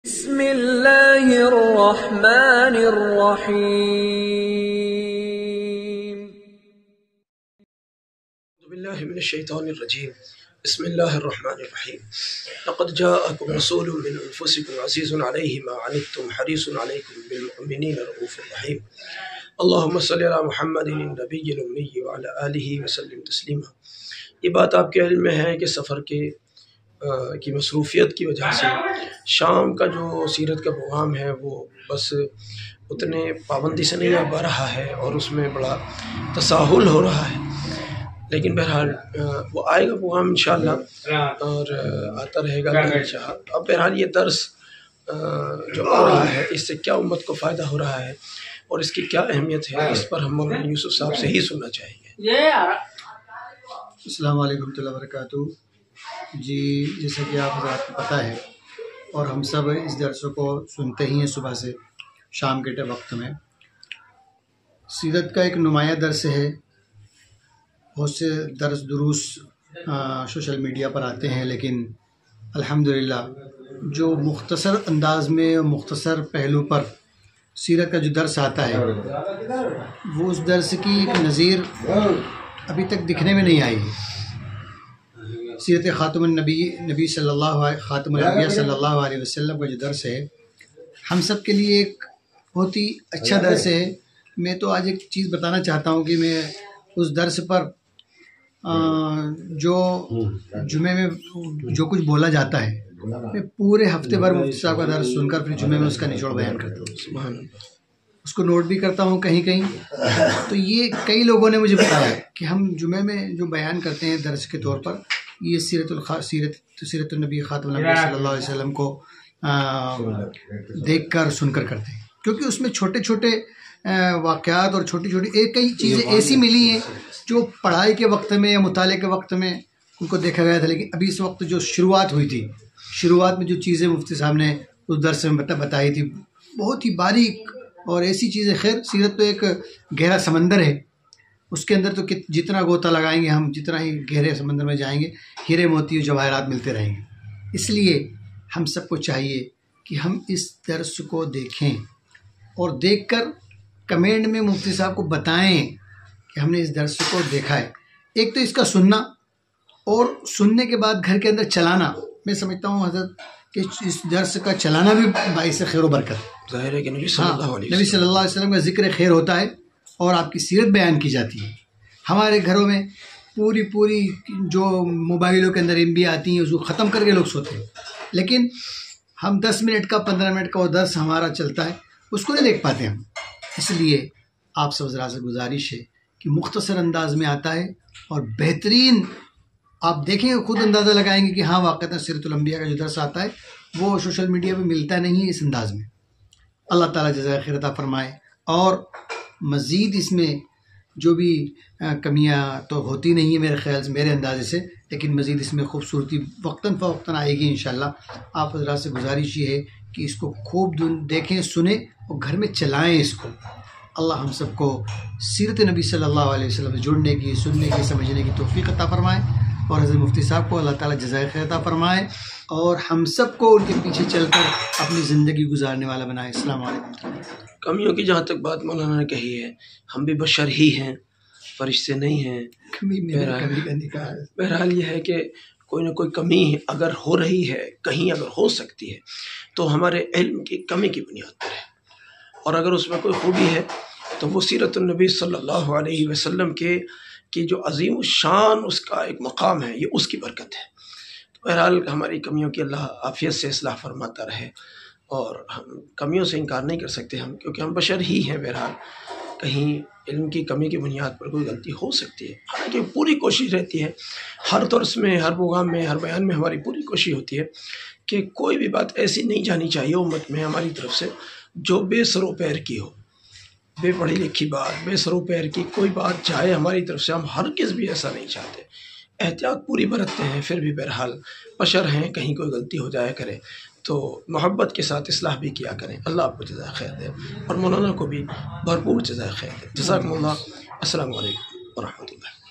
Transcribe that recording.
بسم اللہ الرحمن الرحیم۔ اعوذ باللہ من الشیطان الرجیم، بسم اللہ الرحمن الرحیم۔ لقد جاءکم رسول من انفسکم عزیز علیہ ما عنتم حریص علیکم بالمؤمنین رؤوف رحیم۔ اللہم صلی علی محمد النبی الامی وعلی آلہ وسلم تسلیما۔ یہ بات آپ کے علم میں ہے کہ سفر کی مصروفیت کی وجہ سے شام کا جو سیرت کا پیغام ہے وہ بس اتنے پابندی سے نہیں آ پا رہا ہے اور اس میں بڑا تساہل ہو رہا ہے، لیکن بہرحال وہ آئے گا پیغام انشاءاللہ اور آتا رہے گا اللہ چاہا۔ اب بہرحال یہ درس جو آ رہا ہے اس سے کیا امت کو فائدہ ہو رہا ہے اور اس کی کیا اہمیت ہے، اس پر ہم مولانا یوسف صاحب سے ہی سننا چاہیں گے۔ السلام علیکم ورحمۃ اللہ وبرکاتہ۔ جی، جیسا کہ آپ حضرات کو پتہ ہے اور ہم سب اس درس کو سنتے ہی ہیں صبح سے شام کے وقت میں، سیرت کا ایک نمایاں درس ہے۔ بہت سے درس دروس سوشل میڈیا پر آتے ہیں، لیکن الحمدللہ جو مختصر انداز میں اور مختصر پہلو پر سیرت کا جو درس آتا ہے وہ اس درس کی ایک نظیر ابھی تک دکھنے میں نہیں آئی ہے۔ سیرت خاتم النبی صلی اللہ خاتم الانبیاء صلی اللہ علیہ وسلم کا جو درس ہے ہم سب کے لیے ایک بہت ہی اچھا درس ہے۔ میں تو آج ایک چیز بتانا چاہتا ہوں کہ میں اس درس پر جو جمعے میں جو کچھ بولا جاتا ہے میں پورے ہفتے بھر مفتی صاحب کا درس سن کر پھر جمعے میں اس کا نچوڑ بیان کرتا ہوں، سبحان اللہ، اس کو نوٹ بھی کرتا ہوں کہیں کہیں۔ تو یہ کئی لوگوں نے مجھے بتایا کہ ہم جمعے میں جو بیان کرتے ہیں درس کے طور پر یہ سیرت النبی خاتم النبی صلی اللہ علیہ وسلم کو دیکھ کر سن کر کرتے ہیں، کیونکہ اس میں چھوٹے چھوٹے واقعات اور چھوٹی چھوٹی کئی چیزیں ایسی ملی ہیں جو پڑھائی کے وقت میں یا مطالعے کے وقت میں ان کو دیکھا گیا تھا، لیکن ابھی اس وقت جو شروعات ہوئی تھی، شروعات میں جو چیزیں مفتی صاحب نے اس درس میں بتائی تھی بہت ہی باریک اور ایسی چیزیں۔ خیر، سیرت تو ایک گہرا سمندر ہے، اس کے اندر تو جتنا غوطہ لگائیں گے ہم، جتنا ہی گہرے سمندر میں جائیں گے ہیرے موتی اور جواہرات ملتے رہیں گے۔ اس لیے ہم سب کو چاہیے کہ ہم اس درس کو دیکھیں اور دیکھ کر کمنٹ میں مفتی صاحب کو بتائیں کہ ہم نے اس درس کو دیکھا ہے۔ ایک تو اس کا سننا اور سننے کے بعد گھر کے اندر چلانا، میں سمجھتا ہوں حضرت کہ اس درس کا چلانا بھی باعث خیر و برکت۔ ظاہر ہے کہ نبی صلی اللہ علیہ نبی صلی اللہ علیہ وسلم کا ذکر خیر ہوتا ہے اور آپ کی سیرت بیان کی جاتی ہے۔ ہمارے گھروں میں پوری جو موبائلوں کے اندر MB آتی ہیں اس کو ختم کر کے لوگ سوتے ہیں، لیکن ہم 10 منٹ کا 15 منٹ کا وہ درس ہمارا چلتا ہے اس کو نہیں دیکھ پاتے ہم۔ اس لیے آپ سب حضرات سے گزارش ہے کہ مختصر انداز میں آتا ہے اور بہترین، آپ دیکھیں گے خود اندازہ لگائیں گے کہ ہاں واقعتاً سیرت الانبیاء کا جو درس آتا ہے وہ سوشل میڈیا پہ ملتا نہیں ہے اس انداز میں۔ اللہ تعالیٰ جزائے خیر عطا فرمائے، اور مزید اس میں جو بھی کمیاں تو ہوتی نہیں ہیں میرے خیال سے، میرے اندازے سے، لیکن مزید اس میں خوبصورتی وقتاً فوقتاً آئے گی انشاءاللہ۔ آپ حضرات سے گزارش یہ ہے کہ اس کو خوب دیکھیں، سنیں اور گھر میں چلائیں اس کو۔ اللہ ہم سب کو سیرت نبی صلی اللہ علیہ وسلم سے جڑنے کی، سننے کی، سمجھنے کی توفیق عطا فرمائے، اور حضرت مفتی صاحب کو اللہ تعالیٰ جزائے خیر عطا فرمائے اور ہم سب کو ان کے پیچھے چل کر اپنی زندگی گزارنے والا بنائے۔ السلام علیکم۔ کمیوں کی جہاں تک بات مولانا نے کہی ہے، ہم بھی بشر ہی ہیں، فرشتے نہیں ہیں۔ بہرحال یہ ہے کہ کوئی نہ کوئی کمی اگر ہو رہی ہے، کہیں اگر ہو سکتی ہے تو ہمارے علم کی کمی کی بنیاد پر ہے، اور اگر اس میں کوئی خوبی ہے تو وہ سیرت النبی صلی اللہ علیہ وسلم کی جو عظیم الشان اس کا ایک مقام ہے، یہ اس کی برکت ہے۔ تو بہرحال ہماری کمیوں کی اللہ عافیت سے اصلاح فرماتا رہے، اور ہم کمیوں سے انکار نہیں کر سکتے ہم، کیونکہ ہم بشر ہی ہیں۔ بہرحال کہیں علم کی کمی کی بنیاد پر کوئی غلطی ہو سکتی ہے، حالانکہ پوری کوشش رہتی ہے ہر درس میں، ہر پروگرام میں، ہر بیان میں ہماری پوری کوشش ہوتی ہے کہ کوئی بھی بات ایسی نہیں جانی چاہیے امت میں ہماری طرف سے جو بے سر و پیر کی ہو، بے پڑھی لکھی بات، بے سر و پیر کی کوئی بات جائے ہماری طرف سے، ہم ہرگز بھی ایسا نہیں چاہتے۔ احتیاط پوری برتتے ہیں، پھر بھی بہرحال بشر ہیں، کہیں کوئی غلطی ہو جایا کرے تو محبت کے ساتھ اصلاح بھی کیا کریں۔ اللہ آپ کو جزائے خیر دے اور مولانا کو بھی بھرپور جزائے خیر دے۔ جزاکم اللہ۔ السلام علیکم ورحمۃ اللہ۔